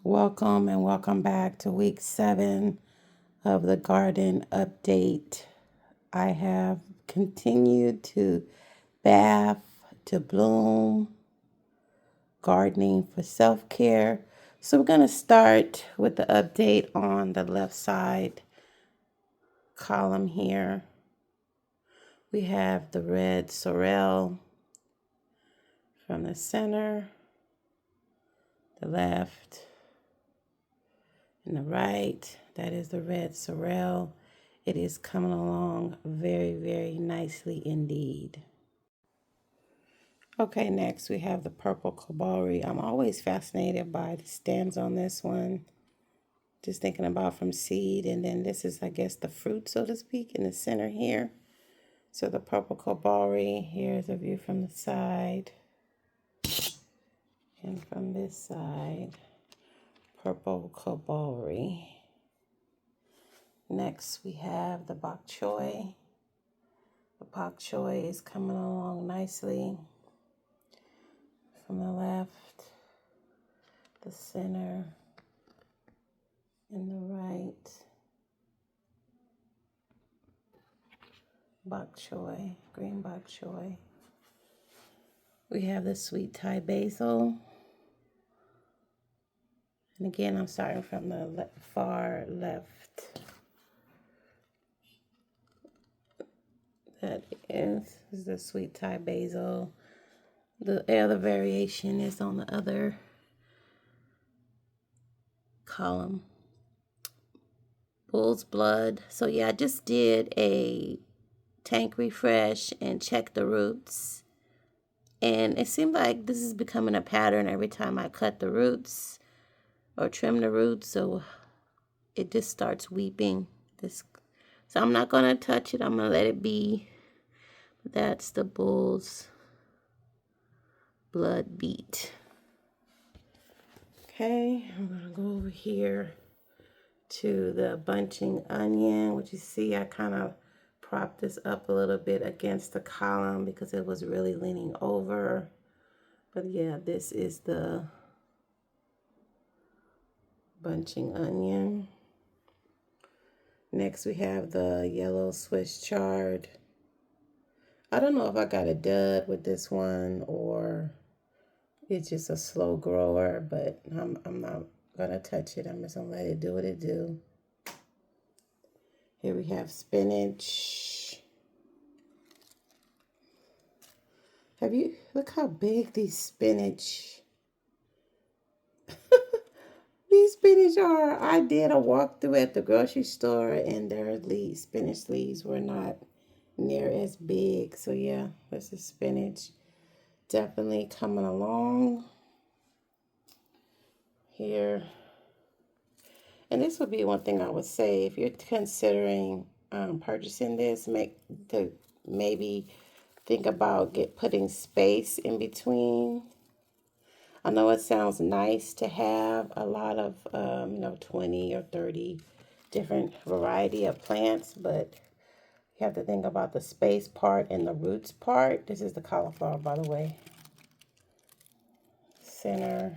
Welcome and welcome back to week 7 of the garden update. I have continued to bath, to bloom, gardening for self-care. So we're going to start with the update on the left side column here. We have the red sorrel from the center, the left, and the right. That is the red sorrel. It is coming along very, very nicely indeed. Okay, next we have the purple Kohbrabi. I'm always fascinated by the stems on this one. Just thinking about from seed, and then this is, I guess, the fruit, so to speak, in the center here. So the purple Kohbrabi, here's a view from the side. And from this side, purple Kohbrabi. Next, we have the Bok Choy. The Bok Choy is coming along nicely. From the left, the center, and the right. Bok Choy, green Bok Choy. We have the sweet Thai basil. And again, I'm starting from the far left. That is the sweet Thai basil. The other variation is on the other column. Bull's blood. So yeah, I just did a tank refresh and checked the roots. And it seemed like this is becoming a pattern every time I cut the roots or trim the roots. So it just starts weeping. So I'm not going to touch it. I'm going to let it be. That's the bull's blood beet. Okay, I'm going to go over here to the bunching onion, which you see I kind of propped this up a little bit against the column because it was really leaning over. But yeah, this is the bunching onion. Next we have the yellow Swiss chard. I don't know if I got a dud with this one or it's just a slow grower, but I'm not gonna touch it. I'm just gonna let it do what it do. Here we have spinach. Look how big these spinach. These spinach are. I did a walkthrough at the grocery store and their spinach leaves were not near as big. So yeah, this is spinach. Definitely coming along here. And this would be one thing I would say if you're considering purchasing this, maybe think about putting space in between. I know it sounds nice to have a lot of 20 or 30 different variety of plants, but you have to think about the space part and the roots part. This is the cauliflower, by the way. Center,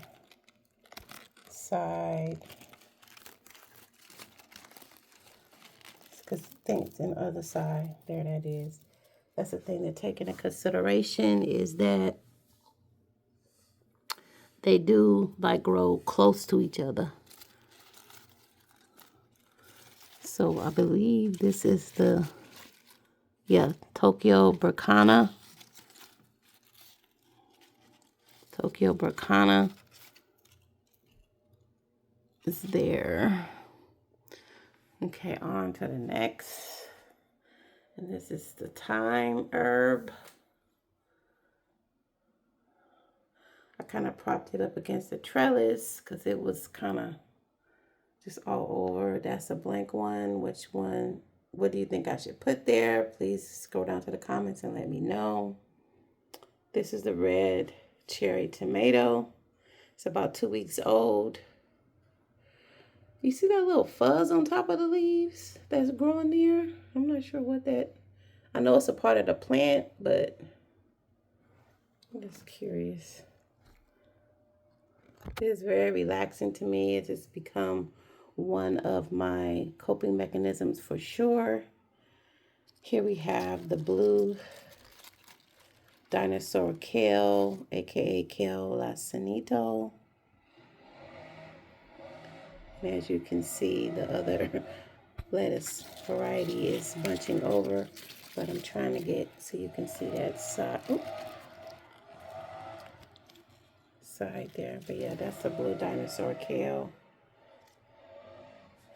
side. Because things in the other side. There that is. That's the thing to take into consideration is that they do grow close to each other. So I believe this is the Tokyo Bekana. Tokyo Bekana is there. Okay, on to the next. And this is the thyme herb. I kind of propped it up against the trellis because it was kind of just all over. That's a blank one. Which one? What do you think I should put there? Please scroll down to the comments and let me know. This is the red cherry tomato. It's about 2 weeks old. You see that little fuzz on top of the leaves that's growing there? I'm not sure what that... I know it's a part of the plant, but I'm just curious. It is very relaxing to me. It has become one of my coping mechanisms for sure. Here we have the blue Dinosaur Kale, aka Kale Lasanito. And as you can see, the other lettuce variety is bunching over, but I'm trying to get so you can see that side. Side there. But yeah, that's the blue Dinosaur Kale.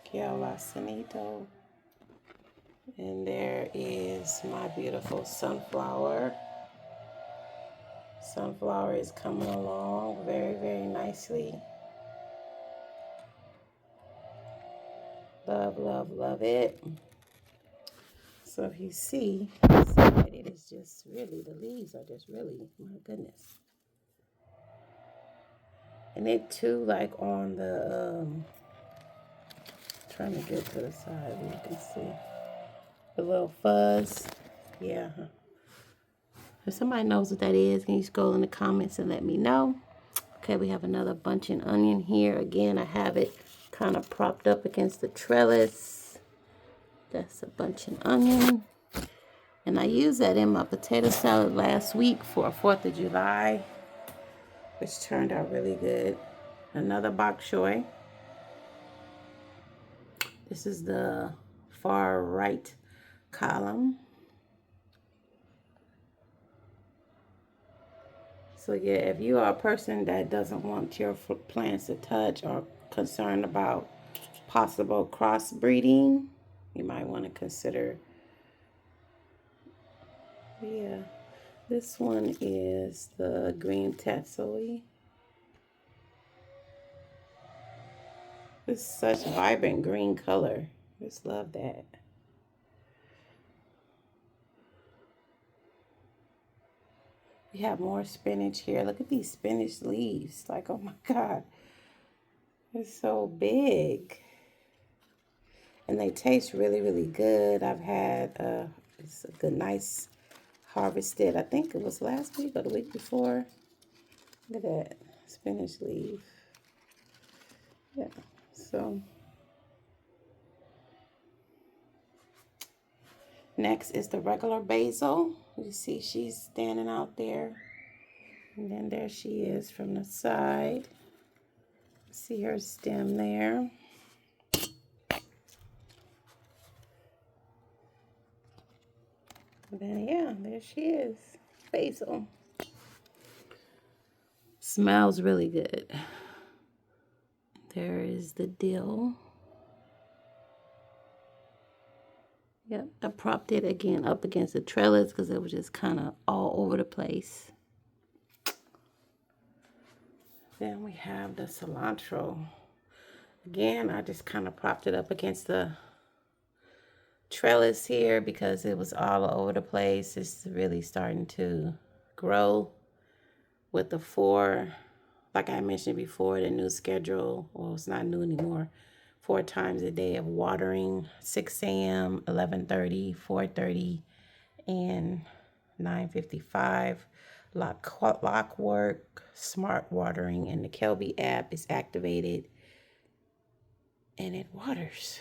Kale Lasanito. And there is my beautiful sunflower. Sunflower is coming along very, very nicely. Love, love, love it. So if you see, it is just really, the leaves are just really, my goodness. And it too, like on the, trying to get to the side where you can see the little fuzz. Yeah. If somebody knows what that is, can you just go in the comments and let me know? Okay, we have another bunching onion here. Again, I have it kind of propped up against the trellis. That's a bunching onion. And I used that in my potato salad last week for 4th of July, which turned out really good. Another Bok Choy. This is the far right column. So yeah, if you are a person that doesn't want your plants to touch or concerned about possible crossbreeding, you might want to consider. Yeah, this one is the green tatsoi. It's such vibrant green color. Just love that. We have more spinach here. Look at these spinach leaves. Like, oh my God. It's so big. And they taste really, really good. I've had it's a good, nice harvested. I think it was last week or the week before. Look at that spinach leaf. Yeah, so. Next is the regular basil. You see she's standing out there. And then there she is from the side. See her stem there. And then, yeah, there she is. Basil. Smells really good. There is the dill. Yep, I propped it again up against the trellis because it was just kind of all over the place. Then we have the cilantro. Again, I just kind of propped it up against the trellis here because it was all over the place. It's really starting to grow with the 4, like I mentioned before, the new schedule. Well, it's not new anymore. 4 times a day of watering, 6 a.m., 11:30, 4:30, and 9:55. Lock work, smart watering, and the Kelby app is activated, and it waters.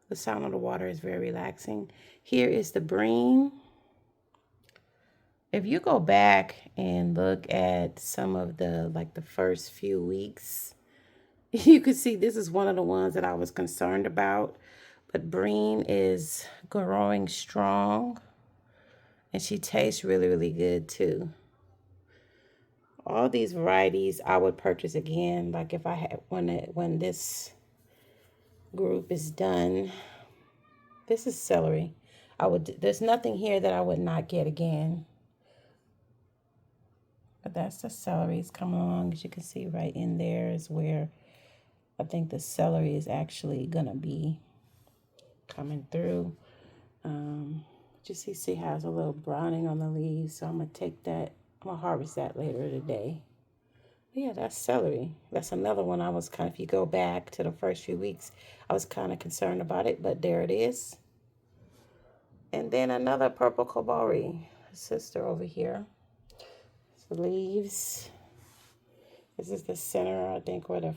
The sound of the water is very relaxing. Here is the Breen. If you go back and look at some of the, like the first few weeks, you can see this is one of the ones that I was concerned about. But Breen is growing strong. And she tastes really, really good too. All these varieties I would purchase again. Like if I had, when this group is done. This is celery. There's nothing here that I would not get again. But that's the celery. It's coming along. As you can see right in there is where I think the celery is actually going to be coming through. Just see how it's a little browning on the leaves. So I'm going to take that. I'm going to harvest that later today. But yeah, that's celery. That's another one I was kind of, if you go back to the first few weeks, I was kind of concerned about it. But there it is. And then another purple Kohbrabi sister over here. So leaves. This is the center, I think, where the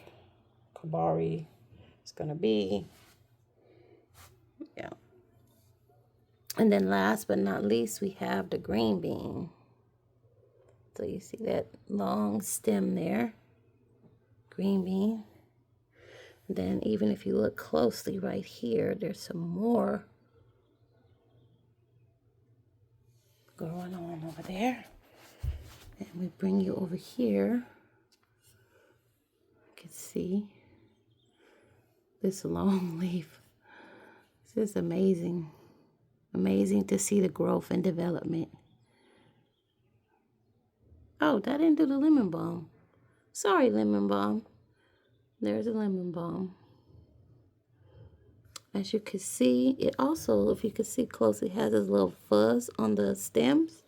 Kohbrabi is going to be. Yeah. And then last but not least, we have the green bean. So you see that long stem there, green bean. And then even if you look closely right here, there's some more going on over there. And we bring you over here. You can see this long leaf. This is amazing. Amazing to see the growth and development. Oh, that didn't do the lemon balm. Sorry, lemon balm. There's a lemon balm. As you can see, it also, if you can see closely, has this little fuzz on the stems.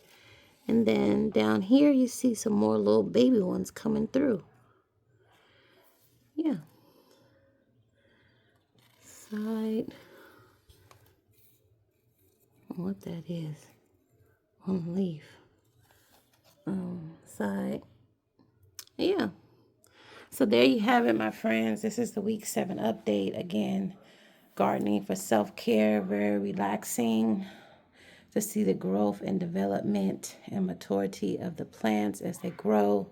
And then down here, you see some more little baby ones coming through. Yeah. Side. What that is on the leaf. Side. Yeah. So there you have it, my friends. This is the week 7 update. Again, gardening for self-care, very relaxing to see the growth and development and maturity of the plants as they grow.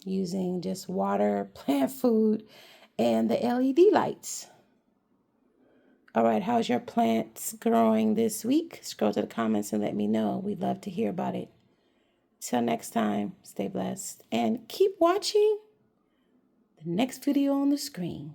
Using just water, plant food, and the LED lights. All right, how's your plants growing this week? Scroll to the comments and let me know. We'd love to hear about it. Till next time, stay blessed and keep watching the next video on the screen.